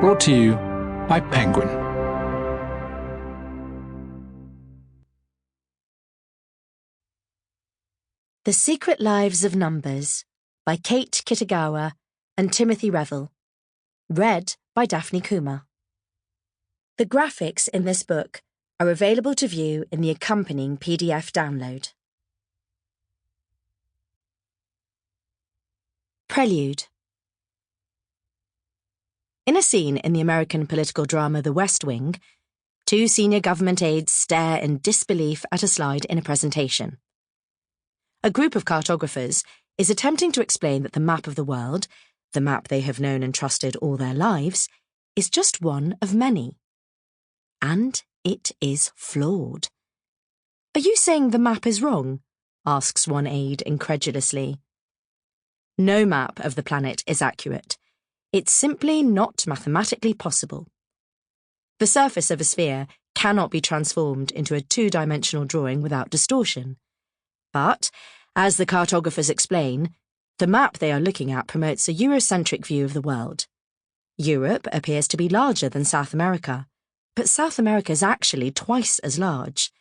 Brought to you by Penguin. The Secret Lives of Numbers by Kate Kitagawa and Timothy Revell. Read by Daphne Kouma. The graphics in this book are available to view in the accompanying PDF download. Prelude. In a scene in the American political drama The West Wing, two senior government aides stare in disbelief at a slide in a presentation. A group of cartographers is attempting to explain that the map of the world, the map they have known and trusted all their lives, is just one of many. And it is flawed. "Are you saying the map is wrong?" asks one aide incredulously. No map of the planet is accurate. It's simply not mathematically possible. The surface of a sphere cannot be transformed into a two-dimensional drawing without distortion. But, as the cartographers explain, the map they are looking at promotes a Eurocentric view of the world. Europe appears to be larger than South America, but South America is actually twice as large.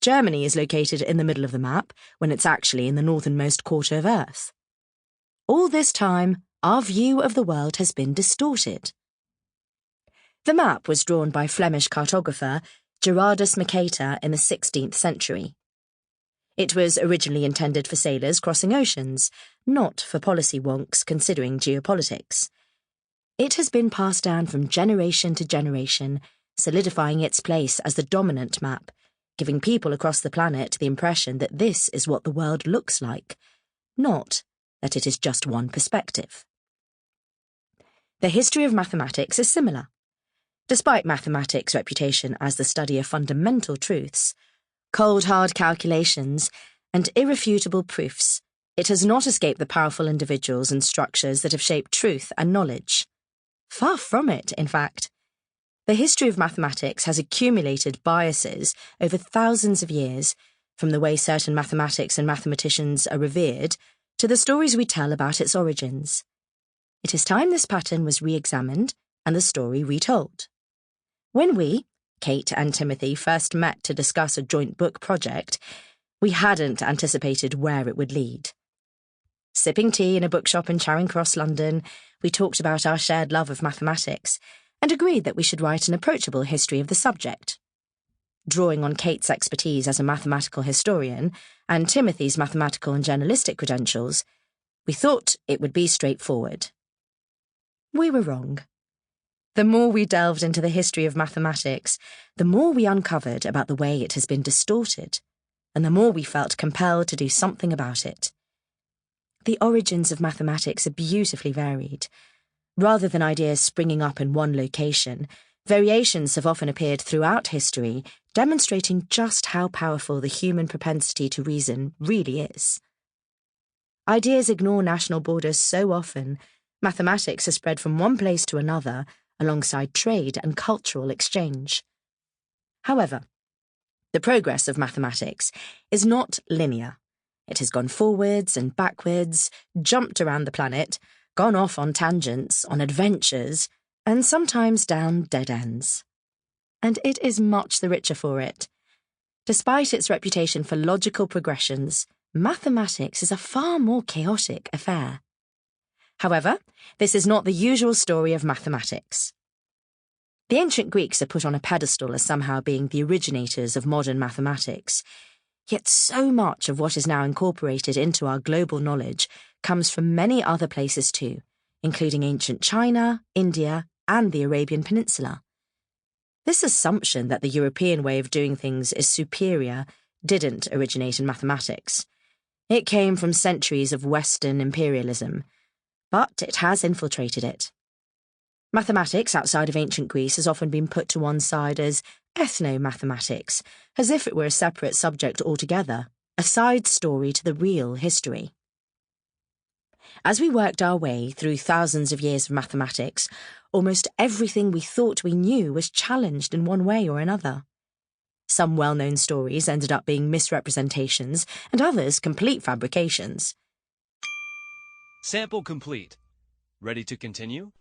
Germany is located in the middle of the map when it's actually in the northernmost quarter of Earth. All this time, our view of the world has been distorted. The map was drawn by Flemish cartographer Gerardus Mercator in the 16th century. It was originally intended for sailors crossing oceans, not for policy wonks considering geopolitics. It has been passed down from generation to generation, solidifying its place as the dominant map, giving people across the planet the impression that this is what the world looks like, not that it is just one perspective. The history of mathematics is similar. Despite mathematics' reputation as the study of fundamental truths, cold hard calculations, and irrefutable proofs, it has not escaped the powerful individuals and structures that have shaped truth and knowledge. Far from it, in fact. The history of mathematics has accumulated biases over thousands of years, from the way certain mathematics and mathematicians are revered to the stories we tell about its origins. It is time this pattern was re-examined and the story retold. When we, Kate and Timothy, first met to discuss a joint book project, we hadn't anticipated where it would lead. Sipping tea in a bookshop in Charing Cross, London, we talked about our shared love of mathematics and agreed that we should write an approachable history of the subject. Drawing on Kate's expertise as a mathematical historian and Timothy's mathematical and journalistic credentials, we thought it would be straightforward. We were wrong. The more we delved into the history of mathematics, the more we uncovered about the way it has been distorted, and the more we felt compelled to do something about it. The origins of mathematics are beautifully varied. Rather than ideas springing up in one location, variations have often appeared throughout history, demonstrating just how powerful the human propensity to reason really is. Ideas ignore national borders so often. Mathematics has spread from one place to another, alongside trade and cultural exchange. However, the progress of mathematics is not linear. It has gone forwards and backwards, jumped around the planet, gone off on tangents, on adventures, and sometimes down dead ends. And it is much the richer for it. Despite its reputation for logical progressions, mathematics is a far more chaotic affair. However, this is not the usual story of mathematics. The ancient Greeks are put on a pedestal as somehow being the originators of modern mathematics, yet so much of what is now incorporated into our global knowledge comes from many other places too, including ancient China, India, and the Arabian Peninsula. This assumption that the European way of doing things is superior didn't originate in mathematics. It came from centuries of Western imperialism, but it has infiltrated it. Mathematics outside of ancient Greece has often been put to one side as ethno-mathematics, as if it were a separate subject altogether, a side story to the real history. As we worked our way through thousands of years of mathematics, almost everything we thought we knew was challenged in one way or another. Some well-known stories ended up being misrepresentations, and others complete fabrications. Sample complete. Ready to continue?